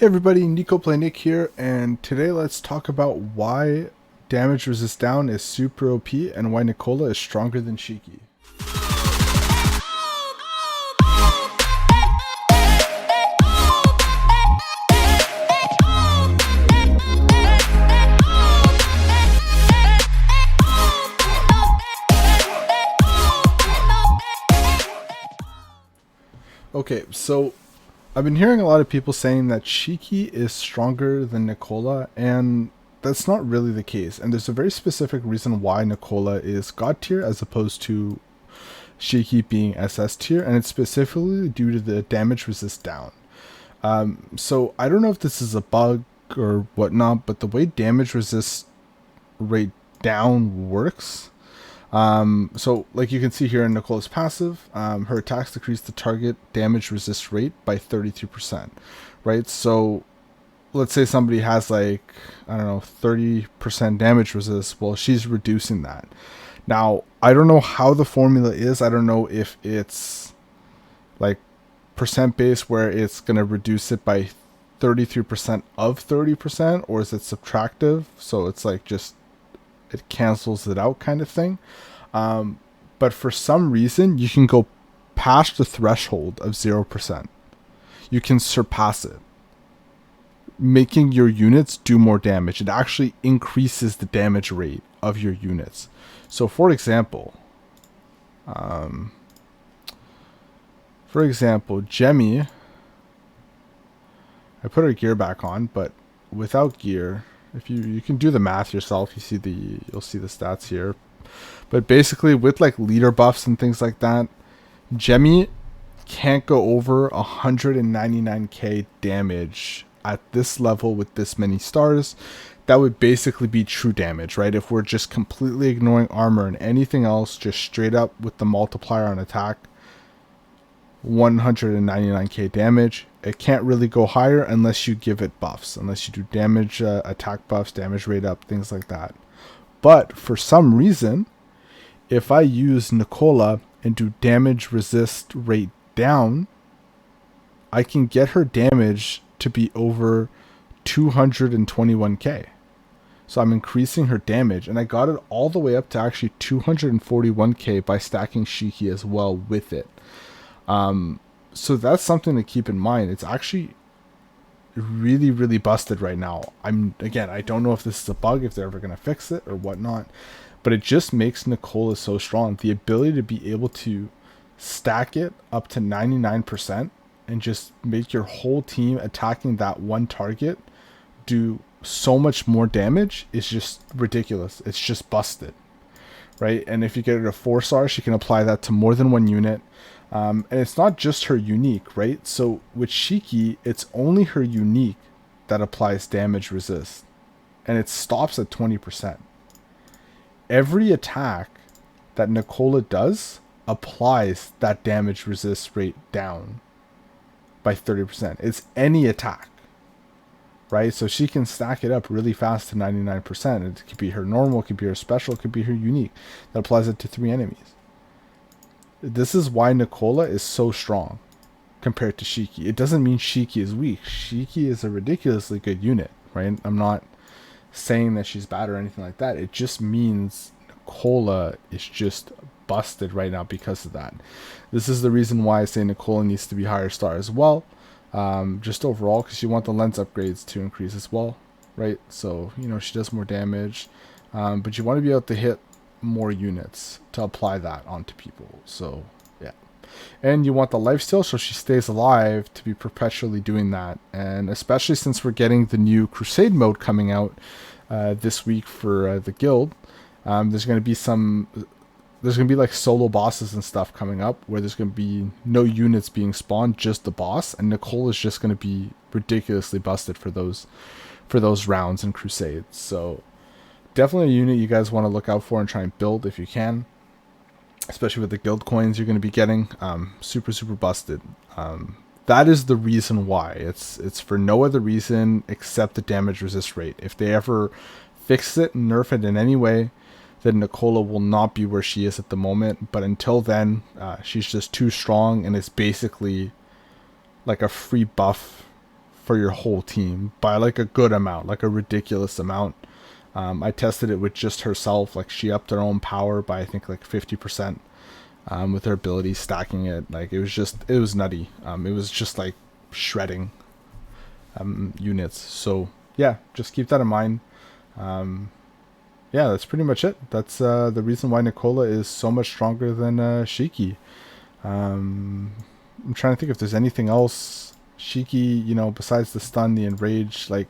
Hey everybody, Nick here, and today let's talk about why damage resist down is super OP and why Nicola is stronger than Shiki. Okay, so I've been hearing a lot of people saying that Shiki is stronger than Nicola, and that's not really the case. And there's a very specific reason why Nicola is God tier as opposed to Shiki being SS tier, and it's specifically due to the damage resist down. So I don't know if this is a bug or whatnot, but the way damage resist rate down works. So like you can see here in Nicola's passive, her attacks decrease the target damage resist rate by 32%, right? So let's say somebody has like, I don't know, 30% damage resist. Well, she's reducing that. Now, I don't know how the formula is. I don't know if it's like percent based where it's going to reduce it by 33% of 30%, or is it subtractive? So it's like just it cancels it out kind of thing. But for some reason, you can go past the threshold of 0%. You can surpass it, making your units do more damage. It actually increases the damage rate of your units. So for example, Jemmy, I put her gear back on, but without gear, if you can do the math yourself, you'll see the stats here. But basically with like leader buffs and things like that, Jemmy can't go over 199k damage at this level with this many stars. That would basically be true damage, right? If we're just completely ignoring armor and anything else, just straight up with the multiplier on attack, 199k damage. It can't really go higher unless you give it buffs, unless you do damage, attack buffs, damage rate up, things like that. But for some reason, if I use Nicola and do damage resist rate down, I can get her damage to be over 221k. So I'm increasing her damage, and I got it all the way up to actually 241k by stacking Shiki as well with it. So that's something to keep in mind. It's actually really, really busted right now. I don't know if this is a bug, if they're ever going to fix it or whatnot, but it just makes Nicola so strong. The ability to be able to stack it up to 99% and just make your whole team attacking that one target do so much more damage is just ridiculous. It's just busted, right? And if you get her to 4-star, she can apply that to more than one unit. And it's not just her unique, right? So with Shiki, it's only her unique that applies damage resist, and it stops at 20%. Every attack that Nicola does applies that damage resist rate down by 30%. It's any attack, right? So she can stack it up really fast to 99%. It could be her normal, it could be her special, it could be her unique. That applies it to 3 enemies. This is why Nicola is so strong compared to Shiki. It doesn't mean Shiki is weak. Shiki is a ridiculously good unit, right? I'm not saying that she's bad or anything like that. It just means Nicola is just busted right now because of that. This is the reason why I say Nicola needs to be higher star as well. Just overall, because you want the lens upgrades to increase as well, right? So, she does more damage, but you want to be able to hit more units to apply that onto people. So yeah, and you want the lifesteal so she stays alive to be perpetually doing that. And especially since we're getting the new crusade mode coming out this week for the guild, there's going to be like solo bosses and stuff coming up where there's going to be no units being spawned, just the boss, and Nicole is just going to be ridiculously busted for those rounds in crusades. So definitely a unit you guys want to look out for and try and build if you can, especially with the guild coins you're going to be getting. Super busted. That is the reason why. It's for no other reason except the damage resist rate. If they ever fix it and nerf it in any way, then Nicola will not be where she is at the moment. But until then, she's just too strong, and it's basically like a free buff for your whole team by like a good amount, like a ridiculous amount. I tested it with just herself. Like she upped her own power by I think like 50% with her ability, stacking it. Like it was nutty. It was just like shredding units. So yeah, just keep that in mind. Yeah, that's pretty much it. That's the reason why Nicola is so much stronger than Shiki. I'm trying to think if there's anything else. Shiki, you know, besides the stun, the enrage, like,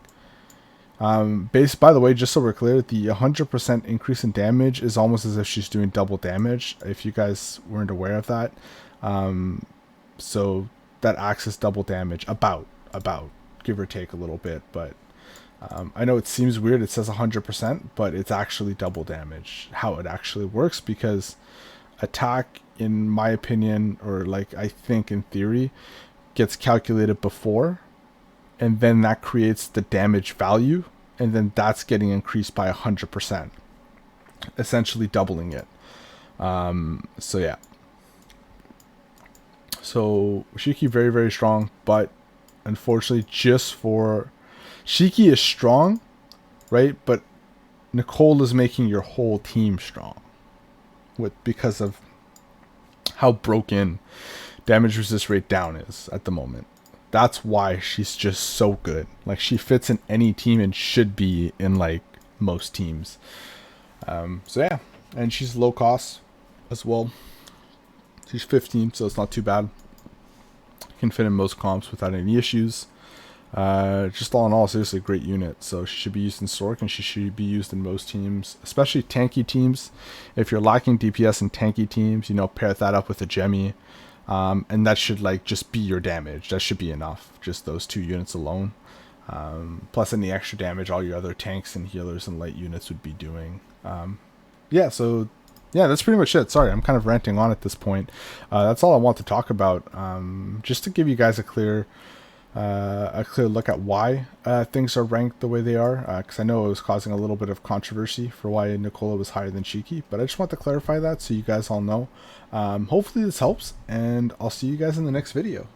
by the way, just so we're clear, the 100% increase in damage is almost as if she's doing double damage, if you guys weren't aware of that. So that acts as double damage, about, give or take a little bit, but I know it seems weird, it says 100%, but it's actually double damage, how it actually works, because attack, in my opinion, or like I think in theory, gets calculated before, and then that creates the damage value, and then that's getting increased by 100%, essentially doubling it. So yeah. So Shiki very, very strong, but unfortunately just for... Shiki is strong, right? But Nicole is making your whole team strong because of how broken damage resist rate down is at the moment. That's why she's just so good. Like she fits in any team and should be in like most teams. So yeah, and she's low cost as well. She's 15, so it's not too bad. Can fit in most comps without any issues. Just all in all, seriously great unit. So she should be used in Sork, and she should be used in most teams, especially tanky teams. If you're lacking DPS in tanky teams, you know, pair that up with a Gemmy, and that should like just be your damage. That should be enough, just those two units alone. Plus any extra damage all your other tanks and healers and light units would be doing. Yeah, so yeah, that's pretty much it. Sorry, I'm kind of ranting on at this point. That's all I want to talk about. Just to give you guys a clear look at why things are ranked the way they are, because I know it was causing a little bit of controversy for why Nicola was higher than Shiki, but I just want to clarify that so you guys all know. Hopefully this helps, and I'll see you guys in the next video.